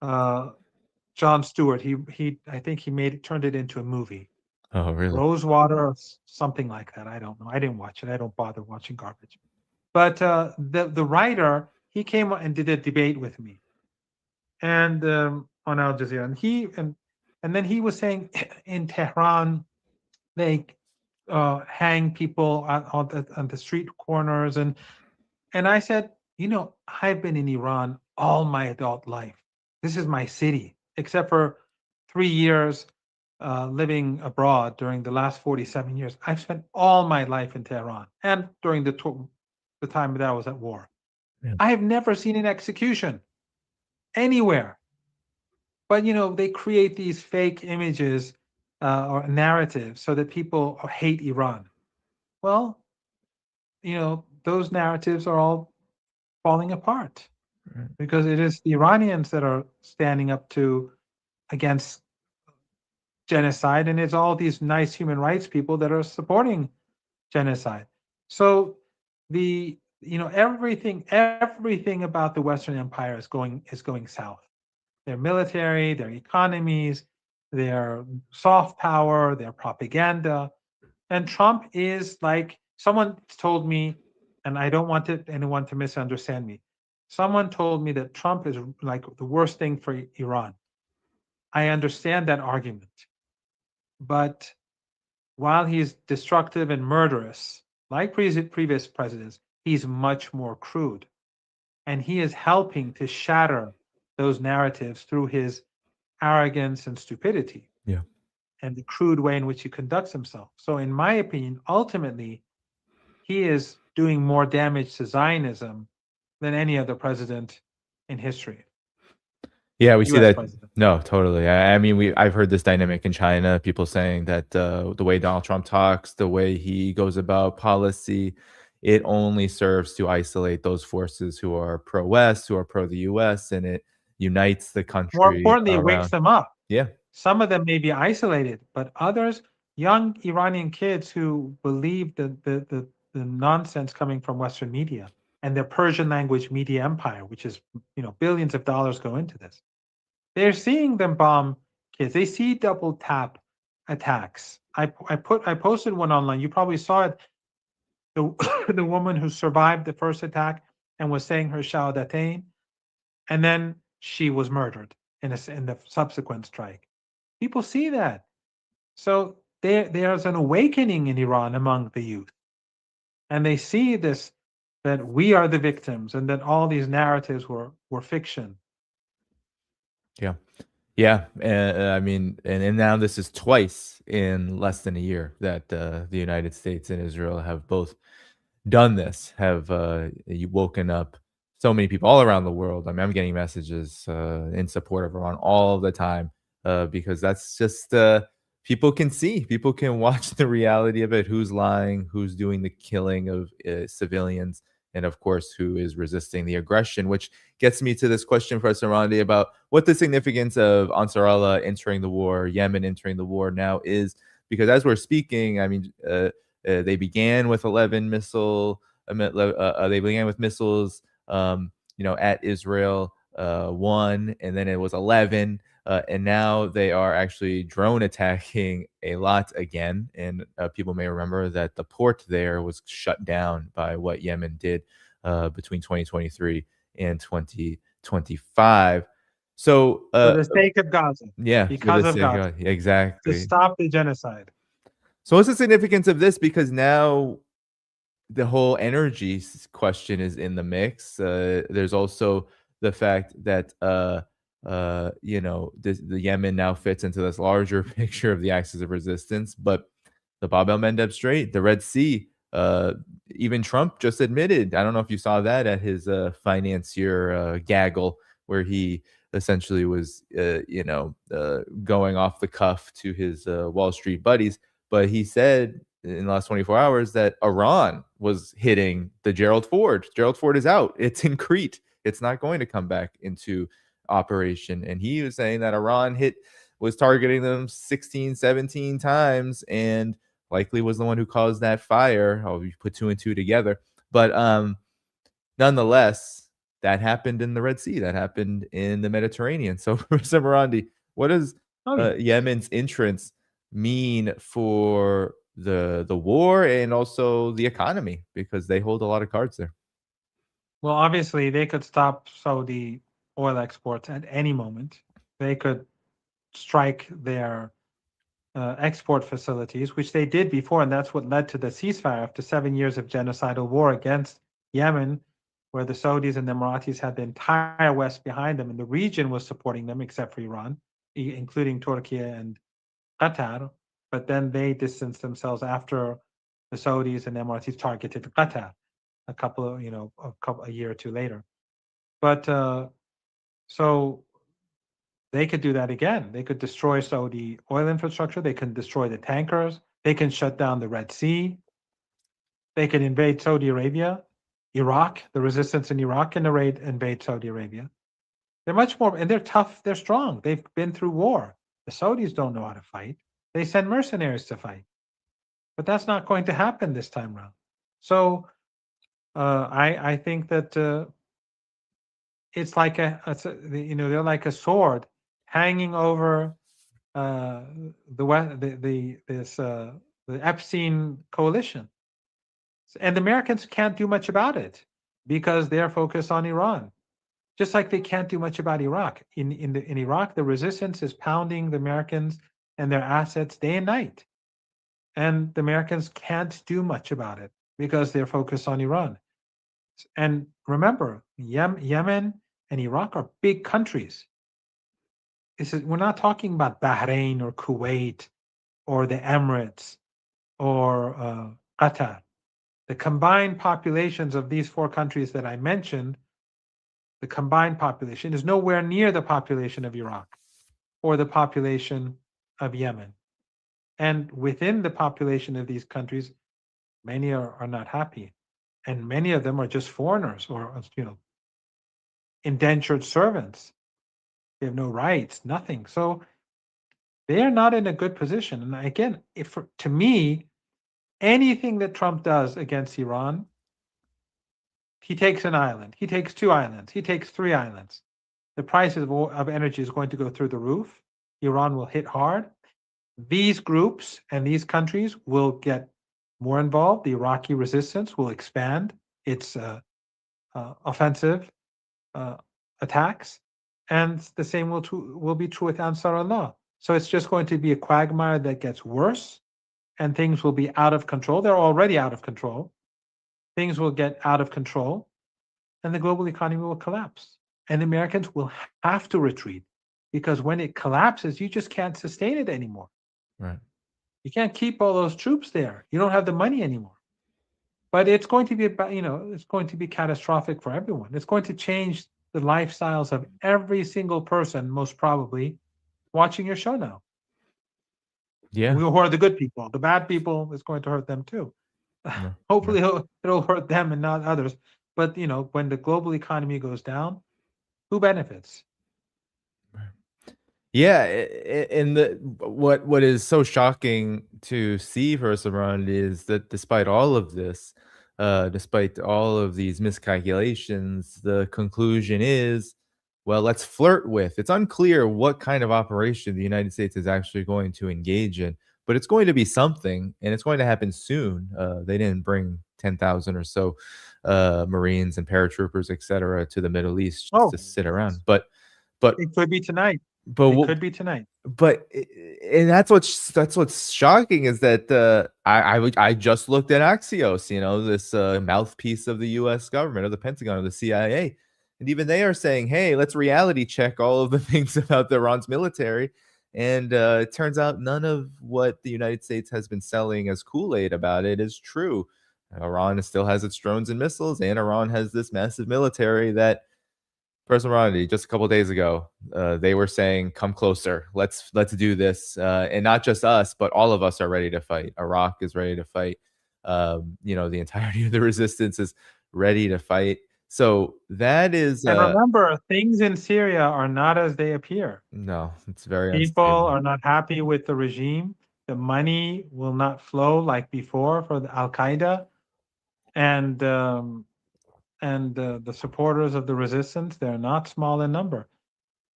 Uh, John Stewart. I think he turned it into a movie, Oh, really? Rosewater, or something like that. I don't know. I didn't watch it. I don't bother watching garbage. But the writer, he came and did a debate with me, and on Al Jazeera, and then he was saying in Tehran they hang people on the street corners, and I said, I've been in Iran all my adult life. This is my city, except for 3 years living abroad during the last 47 years. I've spent all my life in Tehran and during the time that I was at war. Yeah. I have never seen an execution anywhere. But they create these fake images or narratives so that people hate Iran. Well, those narratives are all falling apart Right. because it is the Iranians that are standing up to against genocide, and it's all these nice human rights people that are supporting genocide. So everything about the Western Empire is going south. Their military, their economies, their soft power, their propaganda. And Trump is like, someone told me, and I don't want anyone to misunderstand me. Someone told me that Trump is like the worst thing for Iran. I understand that argument. But while he's destructive and murderous, like previous presidents, he's much more crude. And he is helping to shatter those narratives through his arrogance and stupidity Yeah. and the crude way in which he conducts himself. So, in my opinion, ultimately, he is doing more damage to Zionism than any other president in history, Yeah, we see U.S. that. president. No, totally. I mean, I've heard this dynamic in China. People saying that the way Donald Trump talks, the way he goes about policy, it only serves to isolate those forces who are pro-West, who are pro the U.S., and it unites the More country importantly, it wakes around. them up. Yeah, Some of them may be isolated, but others, young Iranian kids who believe the nonsense coming from Western media and the Persian language media empire, which is, billions of dollars go into this. They're seeing them bomb kids. They see double tap attacks. I posted one online. You probably saw it. The the woman who survived the first attack and was saying her shahadatain, and then she was murdered in the subsequent strike. People see that. So there's an awakening in Iran among the youth, and they see this, that we are the victims and that all these narratives were fiction. Yeah. Yeah, I mean, and now this is twice in less than a year that the United States and Israel have both done this, have woken up so many people all around the world. I mean, I'm getting messages in support of Iran all the time because that's just people can see, people can watch the reality of it. Who's lying? Who's doing the killing of civilians? And of course, who is resisting the aggression? Which gets me to this question, Professor Marandi, about what the significance of Ansar Allah entering the war, Yemen entering the war now is. Because as we're speaking, I mean, they began with 11 missile. They began with missiles, at Israel, one, and then it was 11, and now they are actually drone attacking a lot again. And people may remember that the port there was shut down by what Yemen did between 2023 and 2025. So, For the sake of Gaza, yeah, for because the of sake Gaza, of to exactly. stop the genocide. So, what's the significance of this? Because now the whole energy question is in the mix. There's also the fact that the Yemen now fits into this larger picture of the axis of resistance. But the Bab el Mandeb Strait, the Red Sea, even Trump just admitted. I don't know if you saw that at his financier gaggle, where he essentially was, going off the cuff to his Wall Street buddies. But he said in the last 24 hours that Iran was hitting the Gerald Ford. Gerald Ford is out. It's in Crete. It's not going to come back into operation. And he was saying that Iran was targeting them 16, 17 times and likely was the one who caused that fire. Oh, you put two and two together. But nonetheless, that happened in the Red Sea. That happened in the Mediterranean. So, Professor Marandi, what does Oh yeah. Yemen's entrance mean for the war and also the economy? Because they hold a lot of cards there. Well, obviously they could stop Saudi oil exports at any moment. They could strike their export facilities, which they did before, and that's what led to the ceasefire after 7 years of genocidal war against Yemen, where the Saudis and the Emiratis had the entire West behind them, and the region was supporting them, except for Iran, including Turkey and Qatar. But then they distanced themselves after the Saudis and the Emiratis targeted Qatar a year or two later. But so they could do that again. They could destroy Saudi oil infrastructure. They can destroy the tankers. They can shut down the Red Sea. They can invade Saudi Arabia, Iraq. The resistance in Iraq can invade Saudi Arabia. They're much more, and they're tough. They're strong. They've been through war. The Saudis don't know how to fight. They send mercenaries to fight, but that's not going to happen this time around. So I think that it's like they're like a sword hanging over the Epstein coalition, and the Americans can't do much about it because they're focused on Iran, just like they can't do much about Iraq. In Iraq, the resistance is pounding the Americans and their assets day and night, and the Americans can't do much about it because they're focused on Iran. And remember, Yemen and Iraq are big countries. We're not talking about Bahrain or Kuwait or the Emirates or Qatar. The combined populations of these four countries that I mentioned, the combined population is nowhere near the population of Iraq or the population of Yemen. And within the population of these countries, many are not happy. And many of them are just foreigners or, indentured servants. They have no rights, nothing. So they are not in a good position. And again, to me, anything that Trump does against Iran, he takes an island, he takes two islands, he takes three islands. The price of energy is going to go through the roof. Iran will hit hard. These groups and these countries will get more involved. The Iraqi resistance will expand its offensive attacks, and the same will be true with Ansar Allah. So it's just going to be a quagmire that gets worse, and things will be out of control. They're already out of control. Things will get out of control, and the global economy will collapse. And the Americans will have to retreat, because when it collapses, you just can't sustain it anymore. Right. You can't keep all those troops there. You don't have the money anymore. But it's going to be about, it's going to be catastrophic for everyone. It's going to change the lifestyles of every single person, most probably, watching your show now. Yeah. We who are the good people. The bad people is going to hurt them too. Yeah. Hopefully, it'll hurt them and not others. But when the global economy goes down, who benefits? Yeah, and what is so shocking to see first around is that despite all of this, despite all of these miscalculations, the conclusion is, well, let's flirt with. It's unclear what kind of operation the United States is actually going to engage in, but it's going to be something, and it's going to happen soon. They didn't bring 10,000 or so Marines and paratroopers, etc., to the Middle East just Oh, to sit around, but it could be tonight. but It what could be tonight. but and that's what's shocking is that I just looked at Axios, this mouthpiece of the U.S. government, of the Pentagon, of the CIA, and even they are saying, "Hey, let's reality check all of the things about Iran's military." And it turns out none of what the United States has been selling as Kool-Aid about it is true. Iran still has its drones and missiles, and Iran has this massive military that Person Marandi, just a couple days ago, they were saying, "Come closer. Let's do this." And not just us, but all of us are ready to fight. Iraq is ready to fight. The entirety of the resistance is ready to fight. So that is And remember, things in Syria are not as they appear. no, it's very People unstable. are not happy with the regime. The money will not flow like before for the Al Qaeda, and the supporters of the resistance. They're not small in number.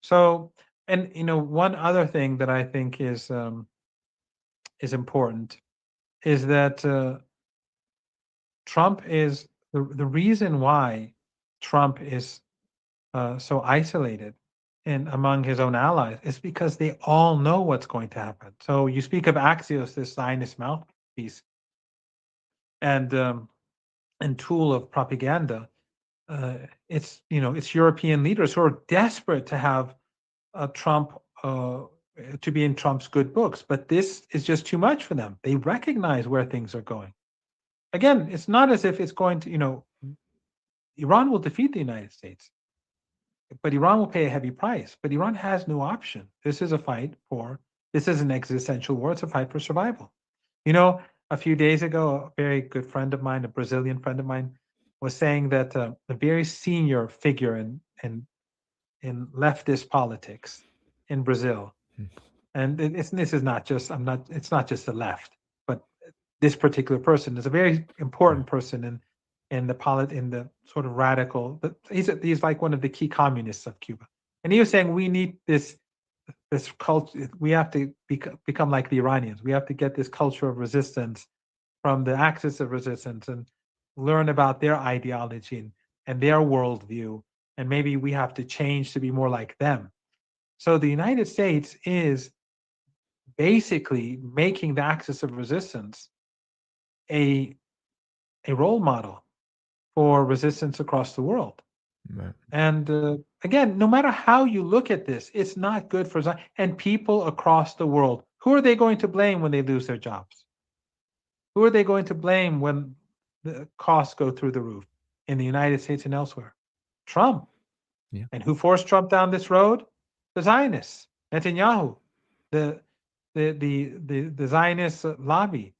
So, and one other thing that I think is important is that Trump is the reason why Trump is so isolated and among his own allies is because they all know what's going to happen. So you speak of Axios, this Zionist mouthpiece and tool of propaganda. It's European leaders who are desperate to have Trump to be in Trump's good books, but this is just too much for them. They recognize where things are going. Again, it's not as if it's going to, Iran will defeat the United States, but Iran will pay a heavy price. But Iran has no option. This is an existential war. It's a fight for survival. A few days ago, a very good friend of mine, a Brazilian friend of mine, was saying that a very senior figure in leftist politics in Brazil, and this is not just it's not just the left, but this particular person is a very important person in the sort of radical. He's like one of the key communists of Cuba, and he was saying we need this culture. We have to become like the Iranians. We have to get this culture of resistance from the axis of resistance and learn about their ideology and their worldview, and maybe we have to change to be more like them. So the United States is basically making the axis of resistance a role model for resistance across the world. Right. And again, no matter how you look at this, it's not good for Zion and people across the world. Who are they going to blame when they lose their jobs? Who are they going to blame when the costs go through the roof in the United States and elsewhere? Trump. Yeah. And who forced Trump down this road? The Zionists, Netanyahu, the Zionist lobby.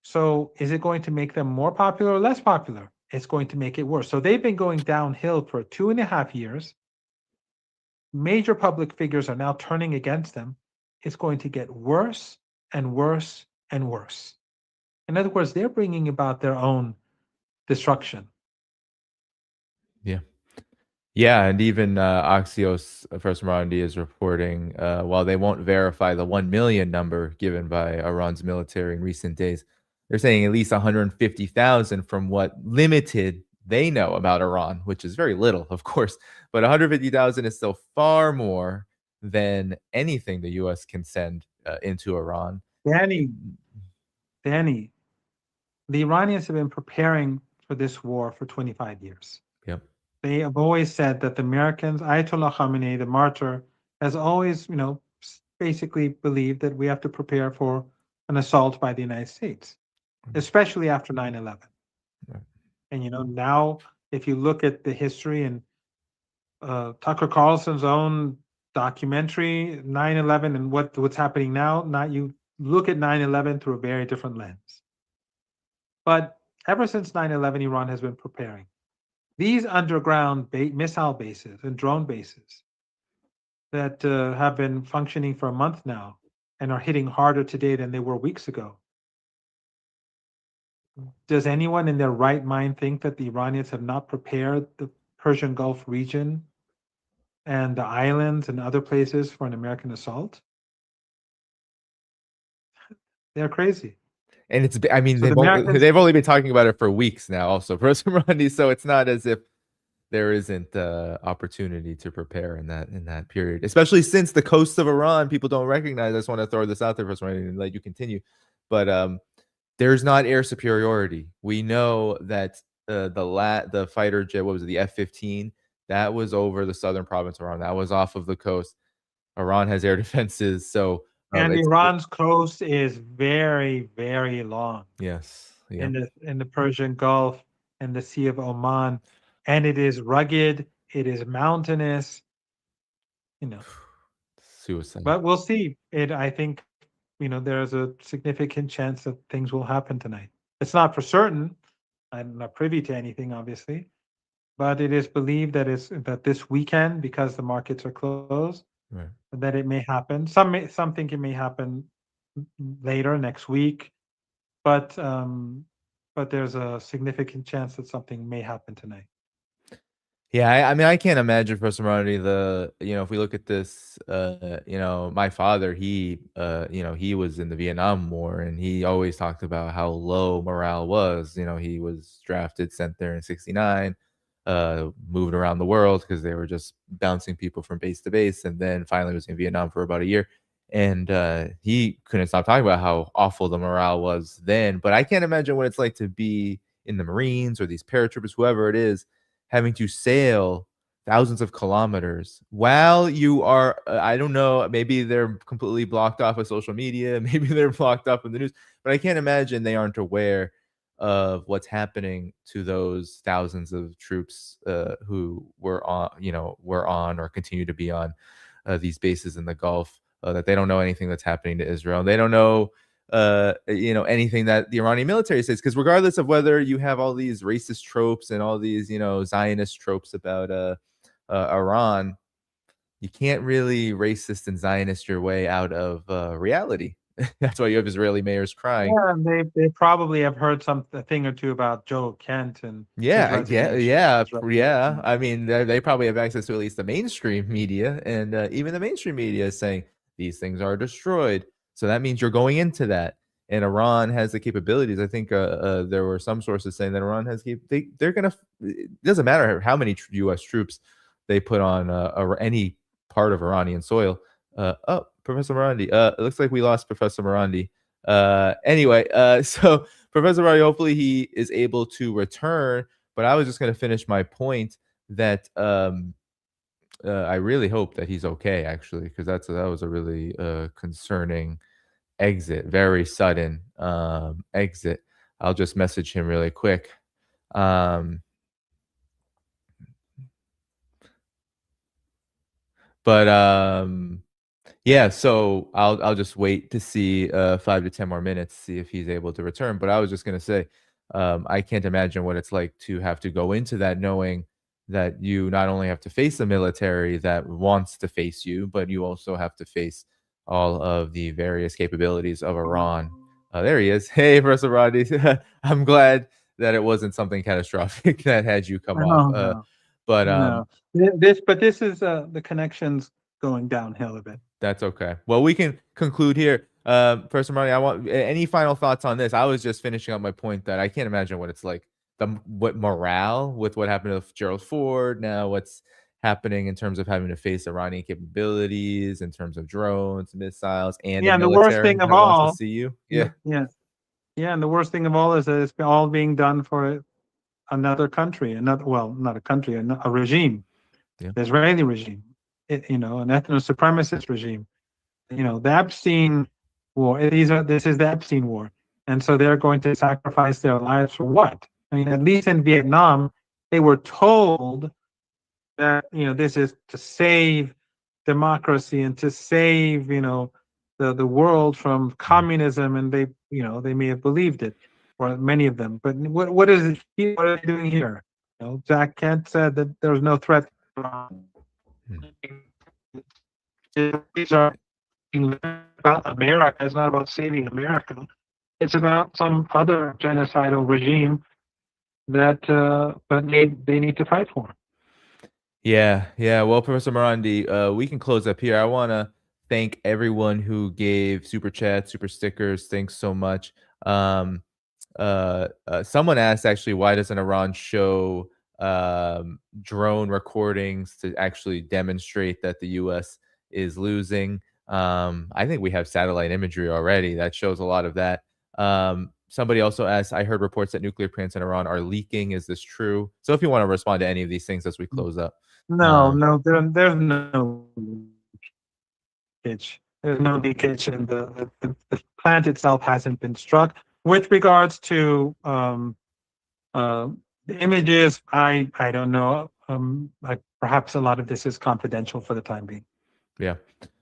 So is it going to make them more popular or less popular? It's going to make it worse. So they've been going downhill for 2.5 years. Major public figures are now turning against them. It's going to get worse and worse and worse. In other words, they're bringing about their own destruction. Yeah. Yeah, and even Axios, First Marandi is reporting, while they won't verify the 1 million number given by Iran's military in recent days, they're saying at least 150,000 from what limited they know about Iran, which is very little, of course, but 150,000 is still far more than anything the U.S. can send into Iran. Danny, Danny, the Iranians have been preparing for this war for 25 years. Yep. They have always said that the Americans, Ayatollah Khamenei, the martyr, has always, basically believed that we have to prepare for an assault by the United States, especially after 9/11. Right. And now, if you look at the history and Tucker Carlson's own documentary, 9/11, and what's happening now, you look at 9/11 through a very different lens. But ever since 9/11, Iran has been preparing. These underground missile bases and drone bases that have been functioning for a month now and are hitting harder today than they were weeks ago. Does anyone in their right mind think that the Iranians have not prepared the Persian Gulf region and the islands and other places for an American assault? They're crazy. And I mean, So the Americans, they've only been talking about it for weeks now, also, Professor Marandi. So it's not as if there isn't opportunity to prepare in that period, especially since the coast of Iran people don't recognize. I just want to throw this out there, Professor Marandi, and let you continue. But there's not air superiority. We know that the fighter jet, what was it, the F-15, that was over the southern province of Iran. That was off of the coast. Iran has air defenses, so and Iran's coast is very, very long. Yes, yeah, in the Persian Gulf and the Sea of Oman, and it is rugged. It is mountainous. Suicide. But we'll see. I think there's a significant chance that things will happen tonight. It's not for certain. I'm not privy to anything, obviously, but it is believed that this weekend, because the markets are closed, right, that it may happen. Some think it may happen later next week, but there's a significant chance that something may happen tonight. Yeah, I mean, I can't imagine for somebody if we look at this, my father, he was in the Vietnam War, and he always talked about how low morale was. He was drafted, sent there in '69, moved around the world because they were just bouncing people from base to base, and then finally was in Vietnam for about a year. And he couldn't stop talking about how awful the morale was then. But I can't imagine what it's like to be in the Marines or these paratroopers, whoever it is, having to sail thousands of kilometers while you are, I don't know, maybe they're completely blocked off of social media, maybe they're blocked off in the news, but I can't imagine they aren't aware of what's happening to those thousands of troops who were on or continue to be on these bases in the Gulf, that they don't know anything that's happening to Israel. They don't know anything that the Iranian military says, because regardless of whether you have all these racist tropes and all these, Zionist tropes about Iran, you can't really racist and Zionist your way out of reality. That's why you have Israeli mayors crying. Yeah, and they probably have heard a thing or two about Joe Kent and his Yeah, resignation. yeah. I mean, they probably have access to at least the mainstream media, and even the mainstream media is saying these things are destroyed. So that means you're going into that, and Iran has the capabilities. I think there were some sources saying that Iran has they're gonna. It doesn't matter how many U.S. troops they put on any part of Iranian soil. Oh, Professor Marandi. It looks like we lost Professor Marandi. Anyway, so Professor Marandi, hopefully he is able to return. But I was just going to finish my point that I really hope that he's okay, actually, because that was a really concerning exit, very sudden exit. I'll just message him really quick. But yeah, so I'll just wait to see 5 to 10 more minutes, see if he's able to return. But I was just gonna say, I can't imagine what it's like to have to go into that knowing that you not only have to face a military that wants to face you, but you also have to face all of the various capabilities of Iran. There he is. Hey, Professor Rodney. I'm glad that it wasn't something catastrophic that had you come off. No, no, But no. This is the connections going downhill a bit. That's okay. Well, we can conclude here. Professor Marty, I want any final thoughts on this. I was just finishing up my point that I can't imagine what it's like, what morale with what happened to Gerald Ford, now what's happening in terms of having to face Iranian capabilities, in terms of drones, missiles, and a Yeah, and the worst military thing of that wants to all, see you. yeah, Yeah. yeah, yeah, and the worst thing of all is that it's all being done for another country, another, well, not a country, a regime, Yeah. the Israeli regime, an ethno supremacist regime. The Epstein war. This is the Epstein war, and so they're going to sacrifice their lives for what? I mean, at least in Vietnam, they were told that this is to save democracy and to save the world from Mhm. communism, and they may have believed it, or many of them. But what is it? What are they doing here? Jack Kent said that there was no threat. Mhm. These are about America. It's not about saving America. It's about some other genocidal regime that but they need to fight for. Yeah, yeah. Well, Professor Marandi, we can close up here. I want to thank everyone who gave super chats, super stickers. Thanks so much. Um, Someone asked actually, why doesn't Iran show drone recordings to actually demonstrate that the U.S. is losing? I think we have satellite imagery already that shows a lot of that. Somebody also asked, I heard reports that nuclear plants in Iran are leaking. Is this true? So if you want to respond to any of these things as we close up. No, Um, no, there's no leakage. There's no leakage, and the plant itself hasn't been struck. With regards to uh, the images, I don't know. Perhaps a lot of this is confidential for the time being. Yeah.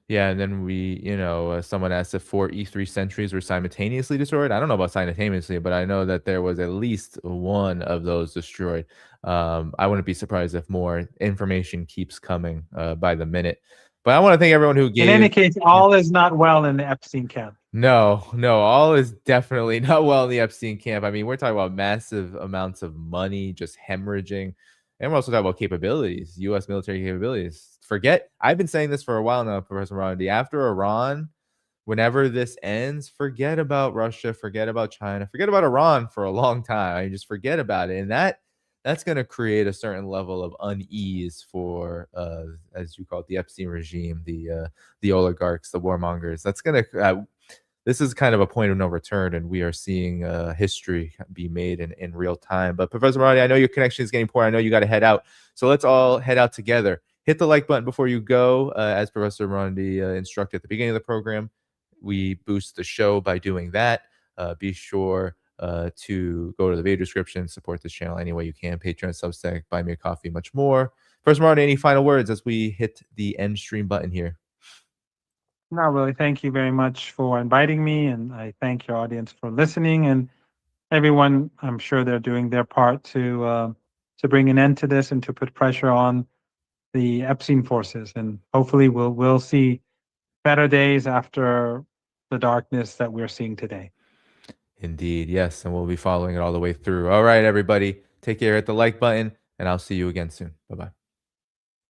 Yeah, and then someone asked if 4 E3 sentries were simultaneously destroyed. I don't know about simultaneously, but I know that there was at least one of those destroyed. I wouldn't be surprised if more information keeps coming by the minute. But I want to thank everyone who In any gave. case, Yeah. all is not well in the Epstein camp. No, no, all is definitely not well in the Epstein camp. I mean, we're talking about massive amounts of money just hemorrhaging. And we're also talking about capabilities, US military capabilities. I've been saying this for a while now, Professor Rondi. After Iran, whenever this ends, forget about Russia, forget about China, forget about Iran for a long time. I mean, just forget about it. And that's going to create a certain level of unease for, as you call it, the Epstein regime, the oligarchs, the warmongers. That's going to this is kind of a point of no return, and we are seeing history be made in real time. But Professor Marani, I know your connection is getting poor. I know you got to head out, so let's all head out together. Hit the like button before you go, as Professor Marandi instructed at the beginning of the program. We boost the show by doing that. Be sure to go to the video description, support this channel any way you can. Patreon, Substack, buy me a coffee, much more. Professor Marani, any final words as we hit the end stream button here? Not really. Thank you very much for inviting me, and I thank your audience for listening. And everyone, I'm sure they're doing their part to bring an end to this and to put pressure on the Epstein forces. And hopefully, we'll see better days after the darkness that we're seeing today. Indeed, yes, and we'll be following it all the way through. All right, everybody, take care. Hit the like button, and I'll see you again soon. Bye bye.